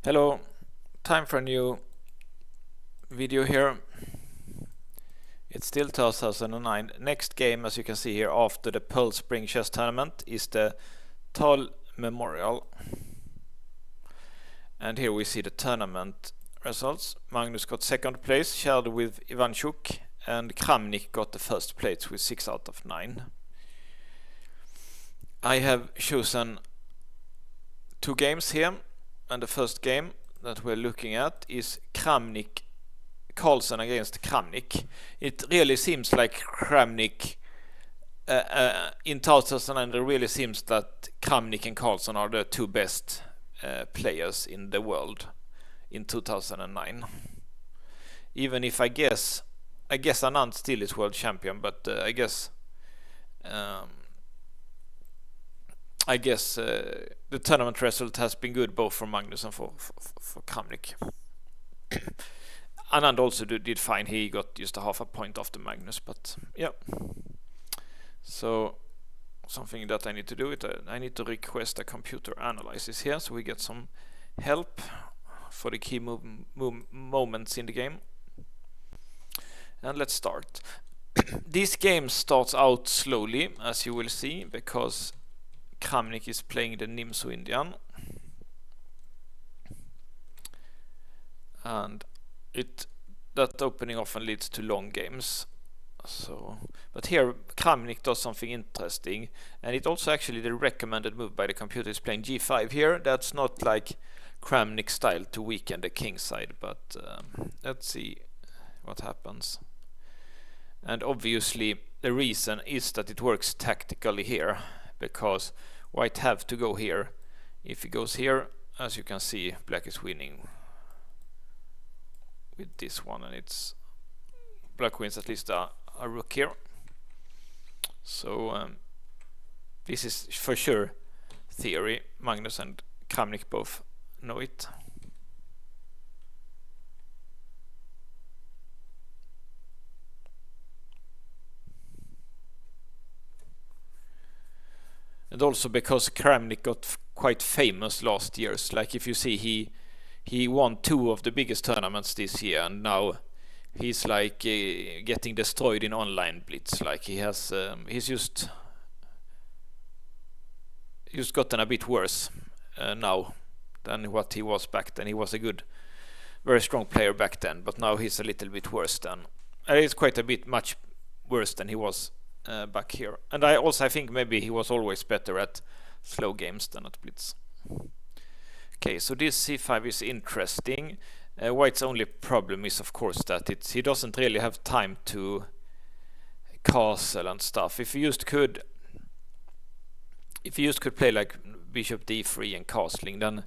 Hello, time for a new video here. It's still 2009. Next game, as you can see here, after the Pearl Spring Chess Tournament is the Tal Memorial. And here we see the tournament results. Magnus got second place, shared with Ivanchuk, and Kramnik got the first place with 6 out of 9. I have chosen 2 games here. And the first game that we're looking at is Kramnik Carlsen against Kramnik. It really seems like Kramnik in 2009 it really seems that Kramnik and Carlsen are the 2 best players in the world in 2009. Even if I guess Anand still is world champion, but I guess the tournament result has been good both for Magnus and for Kramnik. Anand also did fine. He got just a half a point after Magnus, but yeah. So something that I need to do it. I need to request a computer analysis here, so we get some help for the key moments in the game. And let's start. This game starts out slowly, as you will see, because Kramnik is playing the Nimzo Indian, and that opening often leads to long games. So, but here Kramnik does something interesting, and it also actually the recommended move by the computer is playing g5 here. That's not like Kramnik style to weaken the king side, but let's see what happens. And obviously the reason is that it works tactically here, because white have to go here. If he goes here, as you can see, black is winning with this one, and it's black wins at least a rook here. So this is for sure theory. Magnus and Kramnik both know it. And also because Kramnik got quite famous last years. Like if you see, he won 2 of the biggest tournaments this year, and now he's like getting destroyed in online blitz. Like he has, he's just gotten a bit worse now than what he was back then. He was a good, very strong player back then, but now he's a little bit worse than. He's quite a bit much worse than he was back here. And I think maybe he was always better at slow games than at blitz. Okay, so this c5 is interesting. White's only problem is of course that he doesn't really have time to castle and stuff. If he just could play like bishop d3 and castling, then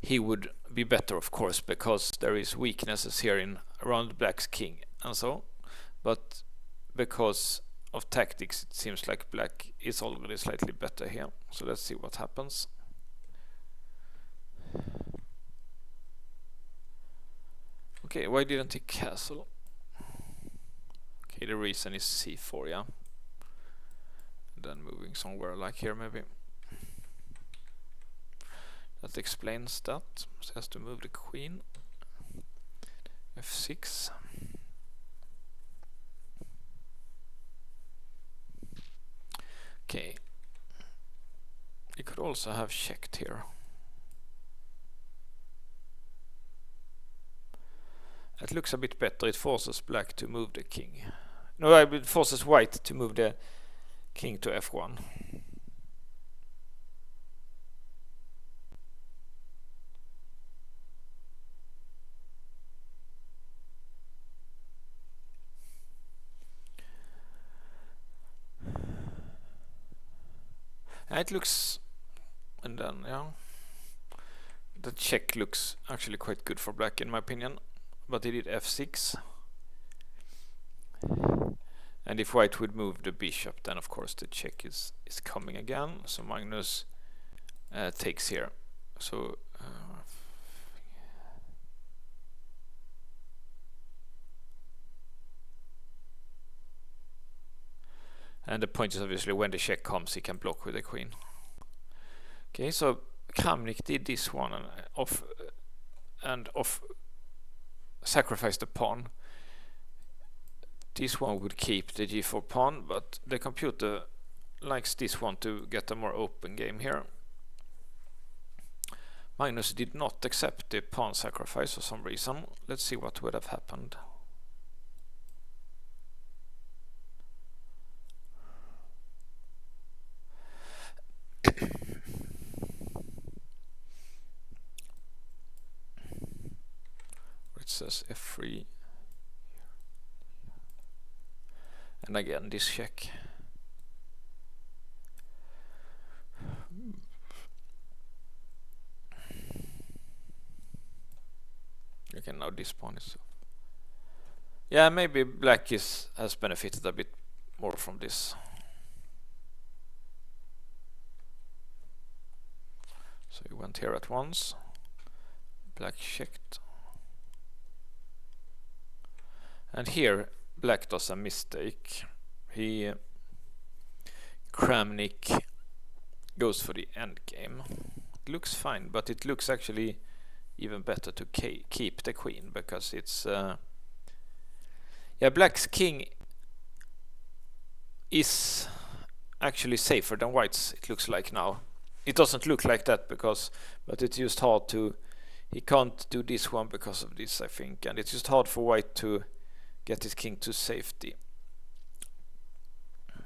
he would be better, of course, because there is weaknesses here around black's king and so. But because of tactics, it seems like black is already slightly better here. So let's see what happens. Okay, why didn't he castle? Okay, the reason is c4, yeah. And then moving somewhere like here maybe. That explains that. So he has to move the queen. f6. Okay. He could also have checked here. It looks a bit better. It forces black to move the king. No, it forces white to move the king to f1. And it looks, and then yeah, the check looks actually quite good for black in my opinion. But he did f6, and if white would move the bishop, then of course the check is coming again. So Magnus takes here. So and the point is obviously when the check comes, he can block with the queen. Okay, so Kramnik did this one, and and sacrifice the pawn. This one would keep the g4 pawn, but the computer likes this one to get a more open game here. Magnus did not accept the pawn sacrifice for some reason. Let's see what would have happened. It says f3. And again this check. Okay, now this pawn is... Yeah, maybe black has benefited a bit more from this. So he went here at once. Black checked. And here black does a mistake. Kramnik goes for the endgame. It looks fine, but it looks actually even better to keep the queen, because it's yeah, black's king is actually safer than white's, it looks like now. It doesn't look like that but it's just hard to... He can't do this one because of this, I think, and it's just hard for white to get his king to safety.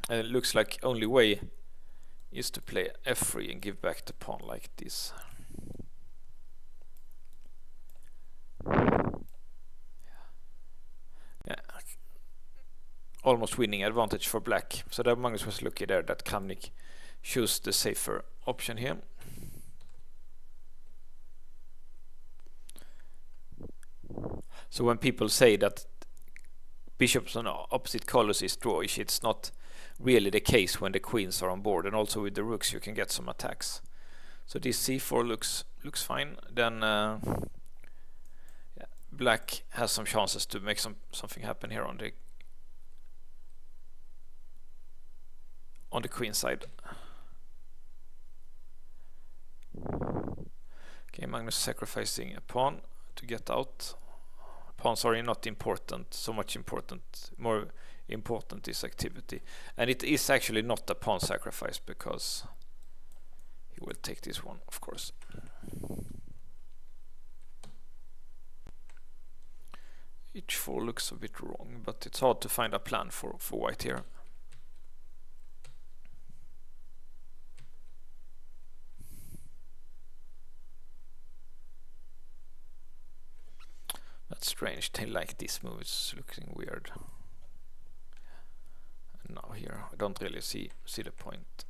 And it looks like only way is to play f3 and give back the pawn like this. Yeah, almost winning advantage for black. So that Magnus was lucky there that Kramnik chose the safer option here. So when people say that bishops on opposite colors is drawish, it's not really the case when the queens are on board, and also with the rooks you can get some attacks. So this c4 looks fine. Then yeah, black has some chances to make something happen here on the queen side. Okay, Magnus sacrificing a pawn to get out. Pawns are not important, so much important. More important is activity, and it is actually not a pawn sacrifice because he will take this one, of course. H4 looks a bit wrong, but it's hard to find a plan for white here. That's strange. They like this move. It's looking weird. And now here, I don't really see the point.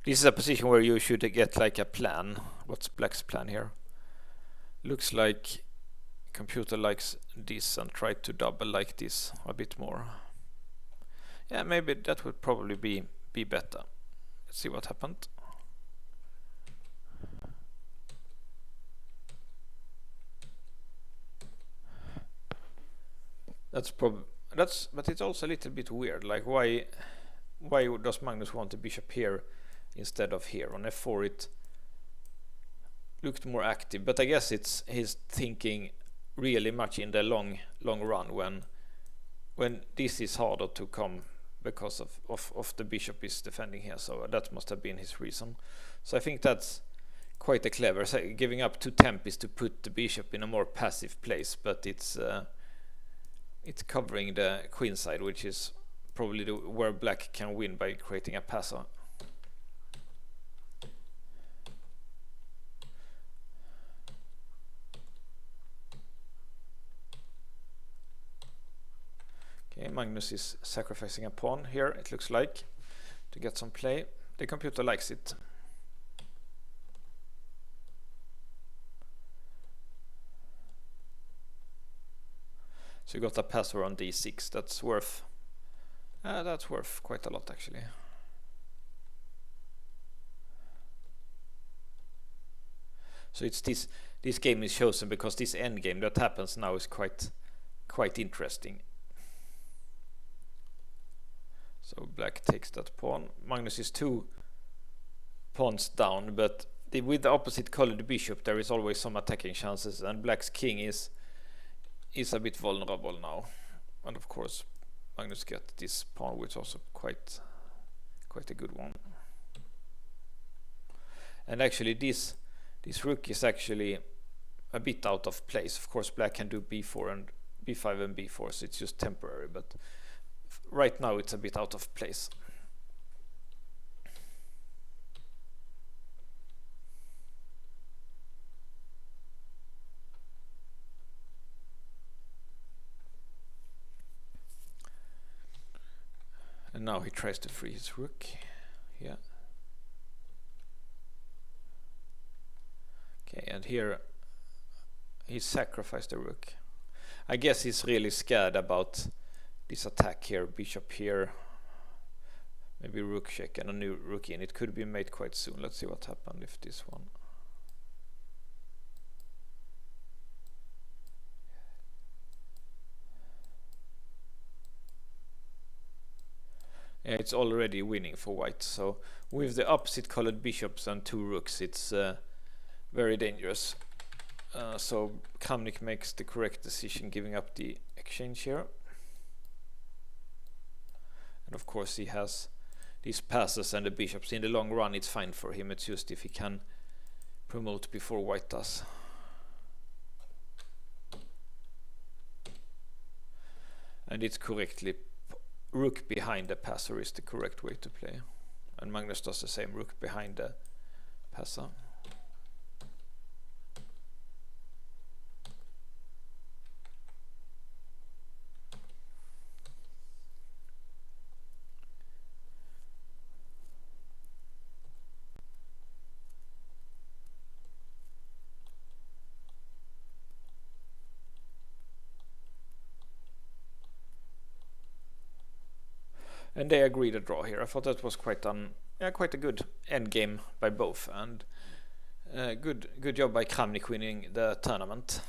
This is a position where you should get like a plan. What's black's plan here? Looks like computer likes this and try to double like this a bit more. Yeah, maybe that would probably be better. Let's see what happened. But it's also a little bit weird. Like why does Magnus want the bishop here instead of here? On f4 it looked more active, but I guess he's thinking really much in the long run when this is harder to come because of the bishop is defending here. So that must have been his reason. So I think that's quite a clever. So giving up 2 temp is to put the bishop in a more passive place, but it's covering the queen side, which is probably where black can win by creating a passer. Okay, Magnus is sacrificing a pawn here, it looks like, to get some play. The computer likes it. So you got a passer on d6. That's worth quite a lot actually. So it's this game is chosen because this endgame that happens now is quite interesting. So black takes that pawn. Magnus is 2 pawns down, but with the opposite colored bishop, there is always some attacking chances, and black's king is a bit vulnerable now. And of course, Magnus get this pawn, which is also quite a good one. And actually, this rook is actually a bit out of place. Of course, black can do b4 and b5 and b4, so it's just temporary. But right now, it's a bit out of place. And now he tries to free his rook. Yeah. Okay, and here he sacrificed the rook. I guess he's really scared about this attack here. Bishop here. Maybe rook check and a new rook in. It could be made quite soon. Let's see what happened if this one. Yeah, it's already winning for white. So with the opposite colored bishops and two rooks, it's very dangerous. So Kramnik makes the correct decision, giving up the exchange here. And of course he has these passes and the bishops. In the long run it's fine for him. It's just if he can promote before white does. And it's correctly rook behind the passer is the correct way to play. And Magnus does the same, rook behind the passer. And they agreed a draw here. I thought that was quite a good end game by both, and good job by Kramnik winning the tournament.